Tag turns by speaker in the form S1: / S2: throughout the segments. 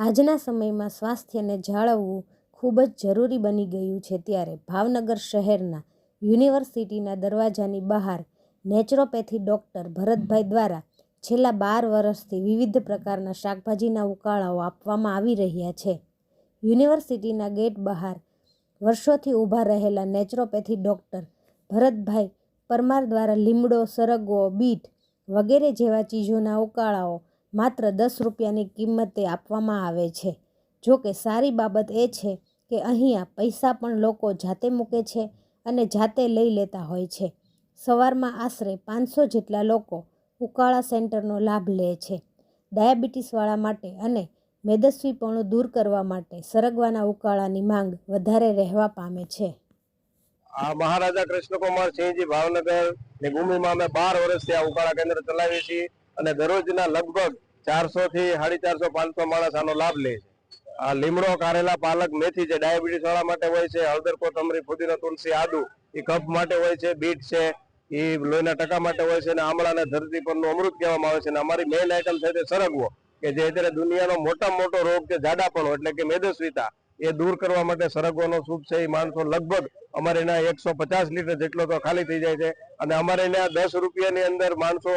S1: આજના સમયમાં સ્વાસ્થ્યને જાળવવું ખૂબ જ જરૂરી બની ગયું છે ત્યારે ભાવનગર શહેરના યુનિવર્સિટીના દરવાજાની બહાર નેચરોપેથી ડૉક્ટર ભરતભાઈ દ્વારા છેલ્લા 12 વર્ષથી વિવિધ પ્રકારના શાકભાજીના ઉકાળાઓ આપવામાં આવી રહ્યા છે। યુનિવર્સિટીના ગેટ બહાર વર્ષોથી ઊભા રહેલા નેચરોપેથી ડૉક્ટર ભરતભાઈ પરમાર દ્વારા લીમડો, સરગવો, બીટ વગેરે જેવા ચીજોના ઉકાળાઓ માત્ર 10 રૂપિયાની કિંમતે આપવામાં આવે છે। જો કે સારી બાબત એ છે કે અહીંયા પૈસા પણ લોકો જાતે મૂકે છે અને જાતે લઈ લેતા હોય છે। સવારમાં આશરે 500 જેટલા લોકો ઉકાળા સેન્ટરનો લાભ લે છે। ડાયાબિટીસવાળા માટે અને મેદસ્વીપણું દૂર કરવા માટે સરગવાના ઉકાળાની માંગ વધારે રહેવા પામે છે।
S2: આ મહારાજા કૃષ્ણકુમાર સિંહજી ભાવનગરની ભૂમિમાં અમે 12 વર્ષથી આ ઉકાળા કેન્દ્ર ચલાવીએ છીએ અને દરરોજના લગભગ 400 થી 450 500 માણસ આનો લાભ લે છે। આ લીમડો, કારેલા, પાલક, મેથી જે ડાયાબિટીસ વાળા માટે હોય છે, હળદર, કોથમરી, ફુદીનો, તુલસી, આદુ એ કફ માટે હોય છે, બીટ છે એ લોહીના ટકા માટે હોય છે અને આમળાને ધરતી પરનું અમૃત કહેવામાં આવે છે। અને અમારી મેઇન આઈટમ છે તે સરગવો કે જે અત્યારે દુનિયાનો મોટામાં મોટો રોગ છે જાડાપણો એટલે કે મેદસ્વીતા એ દૂર કરવા માટે સરગવાનો સૂપ છે એ માણસો લગભગ અમારે એના 150 લીટર જેટલો તો ખાલી થઈ જાય છે અને અમારે એના 10 રૂપિયાની અંદર માણસો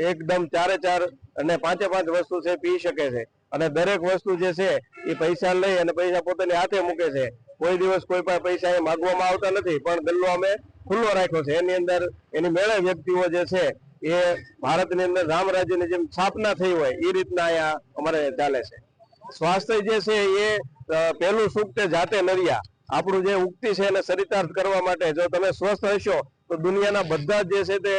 S2: એકદમ 4 અને 5 વસ્તુ છે પી શકે છે અને દરેક વસ્તુ જે છે એ પૈસા લઈ અને પૈસા પોતાની હાથે મૂકે છે। કોઈ દિવસ કોઈ પાસે પૈસા એ માગવામાં આવતા નથી પણ ગલ્લો અમે ખુલ્લો રાખ્યો છે। એની અંદર એની મેળે વ્યક્તિઓ જે છે એ ભારતની અંદર રામ રાજ્યની જેમ સ્થાપના થઈ હોય એ રીતના અહીંયા અમારે ચાલે છે। સ્વાસ્થ્ય જે છે એ પહેલું સુખ તે જાતે નર્યા। આપણું જે ઉક્તિ છે એને ચરિતાર્થ કરવા માટે જો તમે સ્વસ્થ હશો તો દુનિયાના બધા જે છે તે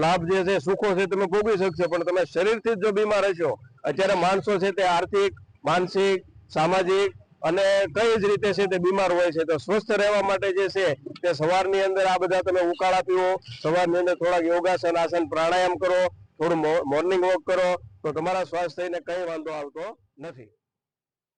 S2: લાભ જે છે સુખો છે તમે ભોગવી શકશો પણ તમે શરીરથી જ જો બીમાર હશો, અત્યારે માણસો છે તે આર્થિક, માનસિક, સામાજિક અને કઈ જ રીતે છે તે બીમાર હોય છે। તો સ્વસ્થ રહેવા માટે જે છે તે સવારની અંદર આ બધા તમે ઉકાળા પીવો, સવારની અંદર થોડાક યોગાસન, આસન, પ્રાણાયામ કરો, થોડું મોર્નિંગ વોક કરો તો તમારા સ્વાસ્થ્યને કઈ વાંધો આવતો નથી।